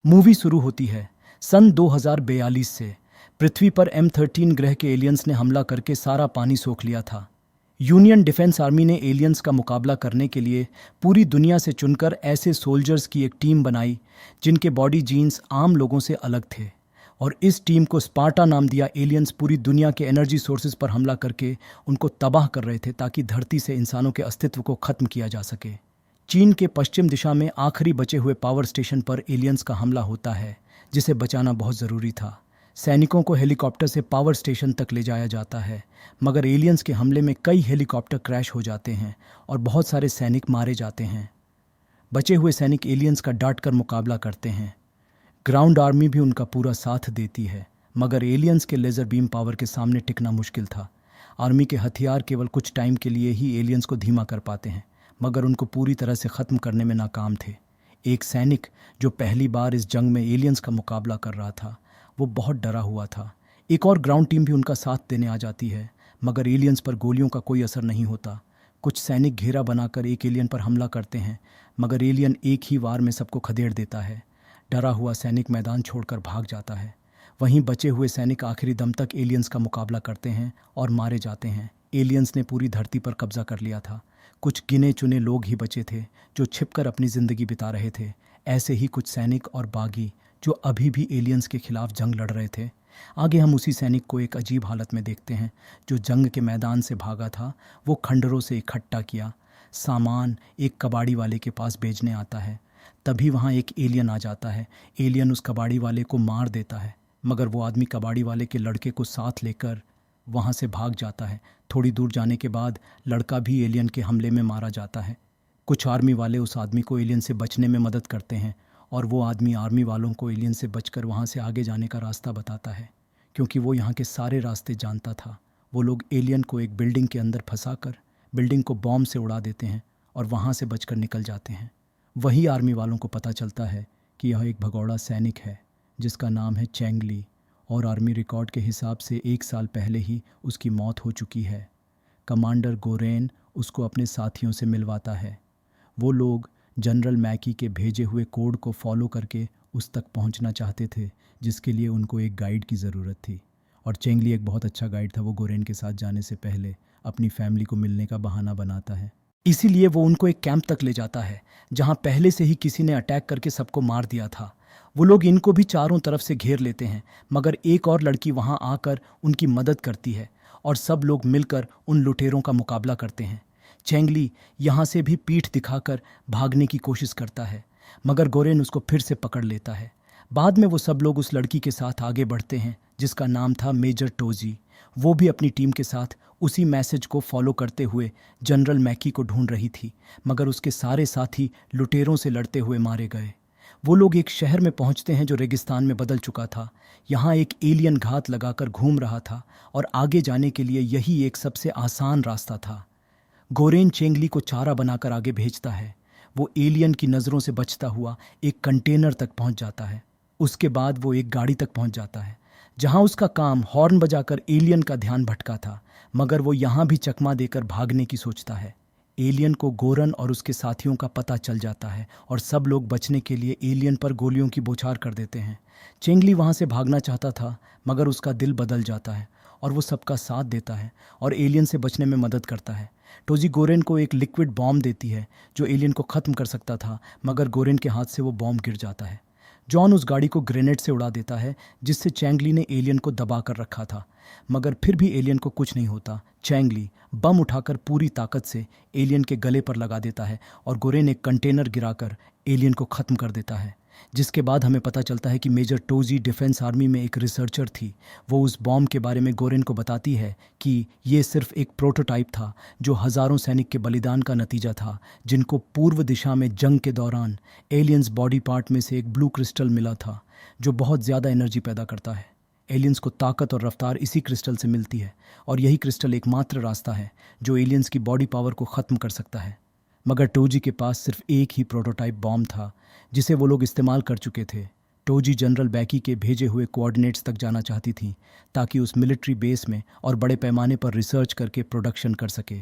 Movie शुरू होती है सन 2042 से। पृथ्वी पर M13 ग्रह के एलियंस ने हमला करके सारा पानी सोख लिया था। यूनियन डिफेंस आर्मी ने एलियंस का मुकाबला करने के लिए पूरी दुनिया से चुनकर ऐसे सोल्जर्स की एक टीम बनाई जिनके बॉडी जीन्स आम लोगों से अलग थे, और इस टीम को स्पार्टा नाम दिया। एलियंस पूरी दुनिया के एनर्जी सोर्सेज पर हमला करके उनको तबाह कर रहे थे ताकि धरती से इंसानों के अस्तित्व को खत्म किया जा सके। चीन के पश्चिम दिशा में आखिरी बचे हुए पावर स्टेशन पर एलियंस का हमला होता है, जिसे बचाना बहुत ज़रूरी था। सैनिकों को हेलीकॉप्टर से पावर स्टेशन तक ले जाया जाता है, मगर एलियंस के हमले में कई हेलीकॉप्टर क्रैश हो जाते हैं और बहुत सारे सैनिक मारे जाते हैं। बचे हुए सैनिक एलियंस का डट कर मुकाबला करते हैं। ग्राउंड आर्मी भी उनका पूरा साथ देती है, मगर एलियंस के लेज़र बीम पावर के सामने टिकना मुश्किल था। आर्मी के हथियार केवल कुछ टाइम के लिए ही एलियंस को धीमा कर पाते हैं, मगर उनको पूरी तरह से ख़त्म करने में नाकाम थे। एक सैनिक जो पहली बार इस जंग में एलियंस का मुकाबला कर रहा था, वो बहुत डरा हुआ था। एक और ग्राउंड टीम भी उनका साथ देने आ जाती है, मगर एलियंस पर गोलियों का कोई असर नहीं होता। कुछ सैनिक घेरा बनाकर एक एलियन पर हमला करते हैं, मगर एलियन एक ही वार में सबको खदेड़ देता है। डरा हुआ सैनिक मैदान छोड़कर भाग जाता है। वहीं बचे हुए सैनिक आखिरी दम तक एलियंस का मुकाबला करते हैं और मारे जाते हैं। एलियंस ने पूरी धरती पर कब्जा कर लिया था। कुछ गिने चुने लोग ही बचे थे जो छिपकर अपनी ज़िंदगी बिता रहे थे। ऐसे ही कुछ सैनिक और बागी जो अभी भी एलियंस के खिलाफ जंग लड़ रहे थे। आगे हम उसी सैनिक को एक अजीब हालत में देखते हैं जो जंग के मैदान से भागा था। वो खंडरों से इकट्ठा किया सामान एक कबाड़ी वाले के पास बेचने आता है। तभी वहाँ एक एलियन आ जाता है। एलियन उस कबाड़ी वाले को मार देता है, मगर वो आदमी कबाड़ी वाले के लड़के को साथ लेकर वहाँ से भाग जाता है। थोड़ी दूर जाने के बाद लड़का भी एलियन के हमले में मारा जाता है। कुछ आर्मी वाले उस आदमी को एलियन से बचने में मदद करते हैं, और वो आदमी आर्मी वालों को एलियन से बचकर वहाँ से आगे जाने का रास्ता बताता है, क्योंकि वो यहाँ के सारे रास्ते जानता था। वो लोग एलियन को एक बिल्डिंग के अंदर फंसाकर बिल्डिंग को बॉम्ब से उड़ा देते हैं और वहाँ से बचकर निकल जाते हैं। वही आर्मी वालों को पता चलता है कि यह एक भगौड़ा सैनिक है जिसका नाम है चेंग ली, और आर्मी रिकॉर्ड के हिसाब से 1 साल पहले ही उसकी मौत हो चुकी है। कमांडर गोरेन उसको अपने साथियों से मिलवाता है। वो लोग जनरल मैकी के भेजे हुए कोड को फॉलो करके उस तक पहुंचना चाहते थे, जिसके लिए उनको एक गाइड की ज़रूरत थी, और चेंगली एक बहुत अच्छा गाइड था। वो गोरेन के साथ जाने से पहले अपनी फैमिली को मिलने का बहाना बनाता है। इसीलिए वो उनको एक कैंप तक ले जाता है जहां पहले से ही किसी ने अटैक करके सबको मार दिया था। वो लोग इनको भी चारों तरफ से घेर लेते हैं, मगर एक और लड़की वहां आकर उनकी मदद करती है और सब लोग मिलकर उन लुटेरों का मुकाबला करते हैं। चेंगली यहाँ से भी पीठ दिखाकर भागने की कोशिश करता है, मगर गोरेन उसको फिर से पकड़ लेता है। बाद में वो सब लोग उस लड़की के साथ आगे बढ़ते हैं जिसका नाम था मेजर टोजी। वो भी अपनी टीम के साथ उसी मैसेज को फॉलो करते हुए जनरल मैकी को ढूंढ रही थी, मगर उसके सारे साथी लुटेरों से लड़ते हुए मारे गए। वो लोग एक शहर में पहुंचते हैं जो रेगिस्तान में बदल चुका था। यहाँ एक एलियन घात लगाकर घूम रहा था, और आगे जाने के लिए यही एक सबसे आसान रास्ता था। गोरेन चेंगली को चारा बनाकर आगे भेजता है। वो एलियन की नज़रों से बचता हुआ एक कंटेनर तक पहुंच जाता है। उसके बाद वो एक गाड़ी तक पहुंच जाता है जहां उसका काम हॉर्न बजाकर एलियन का ध्यान भटका था, मगर वो यहाँ भी चकमा देकर भागने की सोचता है। एलियन को गोरन और उसके साथियों का पता चल जाता है, और सब लोग बचने के लिए एलियन पर गोलियों की बौछार कर देते हैं। चेंगली वहाँ से भागना चाहता था, मगर उसका दिल बदल जाता है और वो सबका साथ देता है और एलियन से बचने में मदद करता है। टोजी गोरेन को एक लिक्विड बॉम्ब देती है जो एलियन को ख़त्म कर सकता था, मगर गोरेन के हाथ से वो बॉम्ब गिर जाता है। जॉन उस गाड़ी को ग्रेनेड से उड़ा देता है जिससे चेंगली ने एलियन को दबा कर रखा था, मगर फिर भी एलियन को कुछ नहीं होता। चेंगली बम उठाकर पूरी ताकत से एलियन के गले पर लगा देता है, और गोरेन एक कंटेनर गिराकर एलियन को ख़त्म कर देता है। जिसके बाद हमें पता चलता है कि मेजर टोजी डिफेंस आर्मी में एक रिसर्चर थी। वो उस बॉम्ब के बारे में गोरेन को बताती है कि ये सिर्फ एक प्रोटोटाइप था जो हज़ारों सैनिक के बलिदान का नतीजा था, जिनको पूर्व दिशा में जंग के दौरान एलियंस बॉडी पार्ट में से एक ब्लू क्रिस्टल मिला था जो बहुत ज़्यादा एनर्जी पैदा करता है। एलियंस को ताकत और रफ्तार इसी क्रिस्टल से मिलती है, और यही क्रिस्टल एकमात्र रास्ता है जो एलियंस की बॉडी पावर को ख़त्म कर सकता है। मगर टोजी के पास सिर्फ एक ही प्रोटोटाइप बॉम्ब था जिसे वो लोग इस्तेमाल कर चुके थे। टोजी जनरल बैकी के भेजे हुए कोऑर्डिनेट्स तक जाना चाहती थी ताकि उस मिलिट्री बेस में और बड़े पैमाने पर रिसर्च करके प्रोडक्शन कर सके,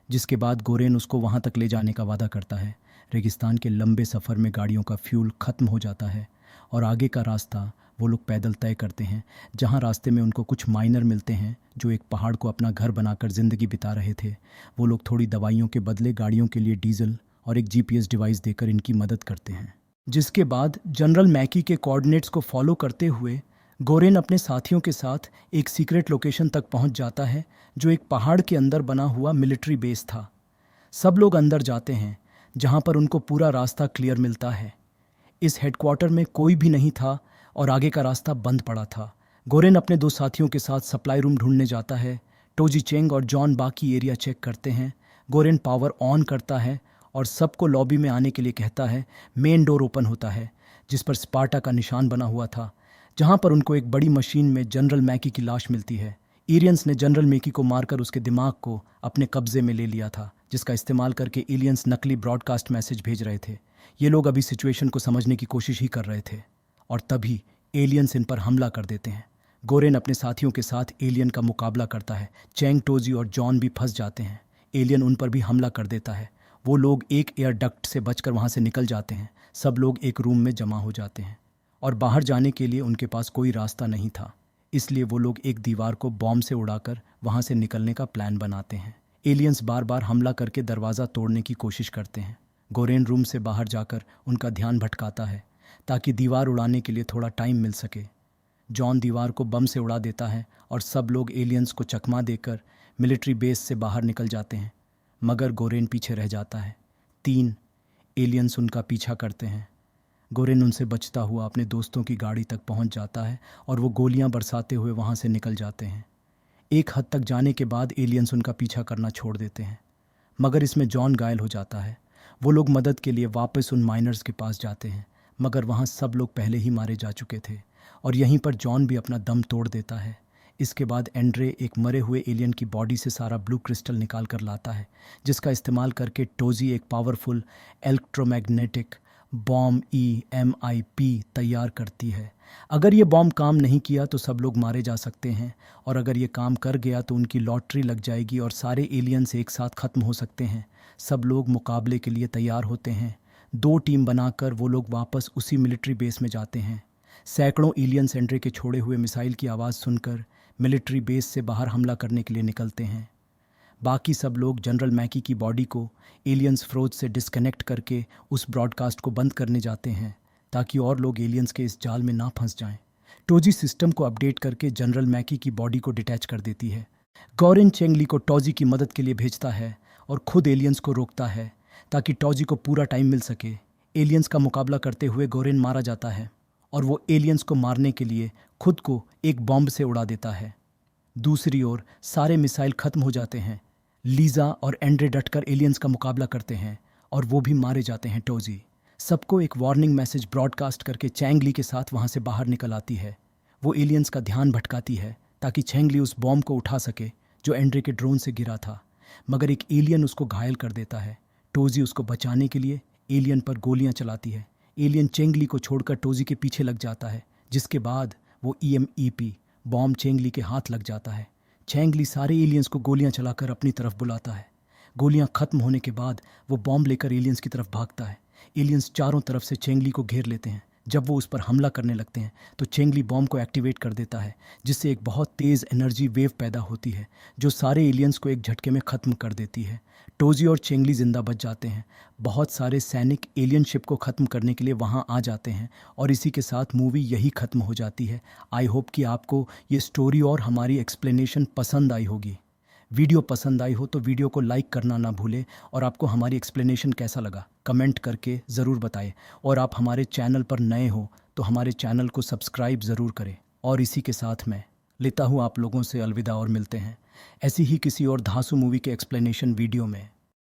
जिसके बाद गोरेन उसको वहाँ तक ले जाने का वादा करता है। रेगिस्तान के लंबे सफ़र में गाड़ियों का फ्यूल ख़त्म हो जाता है और आगे का रास्ता वो लोग पैदल तय करते हैं, जहाँ रास्ते में उनको कुछ माइनर मिलते हैं जो एक पहाड़ को अपना घर बनाकर ज़िंदगी बिता रहे थे। वो लोग थोड़ी दवाइयों के बदले गाड़ियों के लिए डीजल और एक जीपीएस डिवाइस देकर इनकी मदद करते हैं। जिसके बाद जनरल मैकी के कोऑर्डिनेट्स को फॉलो करते हुए गोरेन अपने साथियों के साथ एक सीक्रेट लोकेशन तक पहुंच जाता है, जो एक पहाड़ के अंदर बना हुआ मिलिट्री बेस था। सब लोग अंदर जाते हैं, जहां पर उनको पूरा रास्ता क्लियर मिलता है। इस हेडक्वार्टर में कोई भी नहीं था और आगे का रास्ता बंद पड़ा था। गोरेन अपने दो साथियों के साथ सप्लाई रूम ढूंढने जाता है। टोजी चेंग और जॉन बाकी एरिया चेक करते हैं। गोरेन पावर ऑन करता है और सबको लॉबी में आने के लिए कहता है। मेन डोर ओपन होता है, जिस पर स्पार्टा का निशान बना हुआ था, जहां पर उनको एक बड़ी मशीन में जनरल मैकी की लाश मिलती है। एलियंस ने जनरल मैकी को मारकर उसके दिमाग को अपने कब्जे में ले लिया था, जिसका इस्तेमाल करके एलियंस नकली ब्रॉडकास्ट मैसेज भेज रहे थे। ये लोग अभी सिचुएशन को समझने की कोशिश ही कर रहे थे और तभी एलियंस इन पर हमला कर देते हैं। गोरेन अपने साथियों के साथ एलियन का मुकाबला करता है। चैंग, टोजी और जॉन भी फंस जाते हैं। एलियन उन पर भी हमला कर देता है। वो लोग एक एयर डक्ट से बचकर वहाँ से निकल जाते हैं। सब लोग एक रूम में जमा हो जाते हैं और बाहर जाने के लिए उनके पास कोई रास्ता नहीं था, इसलिए वो लोग एक दीवार को बॉम्ब से उड़ाकर वहाँ से निकलने का प्लान बनाते हैं। एलियंस बार बार हमला करके दरवाज़ा तोड़ने की कोशिश करते हैं। गोरेन रूम से बाहर जाकर उनका ध्यान भटकाता है ताकि दीवार उड़ाने के लिए थोड़ा टाइम मिल सके। जॉन दीवार को बम से उड़ा देता है और सब लोग एलियंस को चकमा देकर मिलिट्री बेस से बाहर निकल जाते हैं, मगर गोरेन पीछे रह जाता है। 3 एलियंस उनका पीछा करते हैं। गोरेन उनसे बचता हुआ अपने दोस्तों की गाड़ी तक पहुंच जाता है और वो गोलियां बरसाते हुए वहां से निकल जाते हैं। एक हद तक जाने के बाद एलियंस उनका पीछा करना छोड़ देते हैं, मगर इसमें जॉन घायल हो जाता है। वो लोग मदद के लिए वापस उन माइनर्स के पास जाते हैं, मगर वहाँ सब लोग पहले ही मारे जा चुके थे और यहीं पर जॉन भी अपना दम तोड़ देता है। इसके बाद एंड्रे एक मरे हुए एलियन की बॉडी से सारा ब्लू क्रिस्टल निकाल कर लाता है, जिसका इस्तेमाल करके टोजी एक पावरफुल इलेक्ट्रोमैग्नेटिक बॉम्ब EMIP तैयार करती है। अगर ये बॉम्ब काम नहीं किया तो सब लोग मारे जा सकते हैं, और अगर ये काम कर गया तो उनकी लॉटरी लग जाएगी और सारे एलियंस एक साथ ख़त्म हो सकते हैं। सब लोग मुकाबले के लिए तैयार होते हैं। 2 टीम बनाकर वो लोग वापस उसी मिलिट्री बेस में जाते हैं। सैकड़ों एलियंस एंड्रे के छोड़े हुए मिसाइल की आवाज़ सुनकर मिलिट्री बेस से बाहर हमला करने के लिए निकलते हैं। बाकी सब लोग जनरल मैकी की बॉडी को एलियंस फ्रोज से डिस्कनेक्ट करके उस ब्रॉडकास्ट को बंद करने जाते हैं, ताकि और लोग एलियंस के इस जाल में ना फंस जाएं। टोजी सिस्टम को अपडेट करके जनरल मैकी की बॉडी को डिटैच कर देती है। गोरेन चेंगली को टोजी की मदद के लिए भेजता है और खुद एलियंस को रोकता है ताकि टोजी को पूरा टाइम मिल सके। एलियंस का मुकाबला करते हुए गोरेन मारा जाता है और वो एलियंस को मारने के लिए खुद को एक बॉम्ब से उड़ा देता है। दूसरी ओर सारे मिसाइल खत्म हो जाते हैं। लीजा और एंड्रे डटकर एलियंस का मुकाबला करते हैं और वो भी मारे जाते हैं। टोजी सबको एक वार्निंग मैसेज ब्रॉडकास्ट करके चैंगली के साथ वहाँ से बाहर निकल आती है। वो एलियंस का ध्यान भटकाती है ताकि चैंगली उस बॉम्ब को उठा सके जो एंड्रे के ड्रोन से गिरा था, मगर एक एलियन उसको घायल कर देता है। टोजी उसको बचाने के लिए एलियन पर गोलियां चलाती है। एलियन चेंगली को छोड़कर टोजी के पीछे लग जाता है, जिसके बाद वो EMEP बॉम्ब चेंगली के हाथ लग जाता है। चेंगली सारे एलियंस को गोलियां चलाकर अपनी तरफ बुलाता है। गोलियां खत्म होने के बाद वो बॉम्ब लेकर एलियंस की तरफ भागता है। एलियंस चारों तरफ से चेंगली को घेर लेते हैं। जब वो उस पर हमला करने लगते हैं तो चेंगली बॉम्ब को एक्टिवेट कर देता है, जिससे एक बहुत तेज़ एनर्जी वेव पैदा होती है जो सारे एलियंस को एक झटके में ख़त्म कर देती है। टोजी और चेंगली जिंदा बच जाते हैं। बहुत सारे सैनिक एलियन शिप को ख़त्म करने के लिए वहाँ आ जाते हैं और इसी के साथ मूवी यही ख़त्म हो जाती है। आई होप कि आपको ये स्टोरी और हमारी एक्सप्लेनेशन पसंद आई होगी। वीडियो पसंद आई हो तो वीडियो को लाइक करना ना भूलें, और आपको हमारी एक्सप्लेनेशन कैसा लगा कमेंट करके ज़रूर बताएं। और आप हमारे चैनल पर नए हो तो हमारे चैनल को सब्सक्राइब ज़रूर करें। और इसी के साथ मैं लेता हूँ आप लोगों से अलविदा और मिलते हैं ऐसी ही किसी और धांसू मूवी के एक्सप्लेनेशन वीडियो में।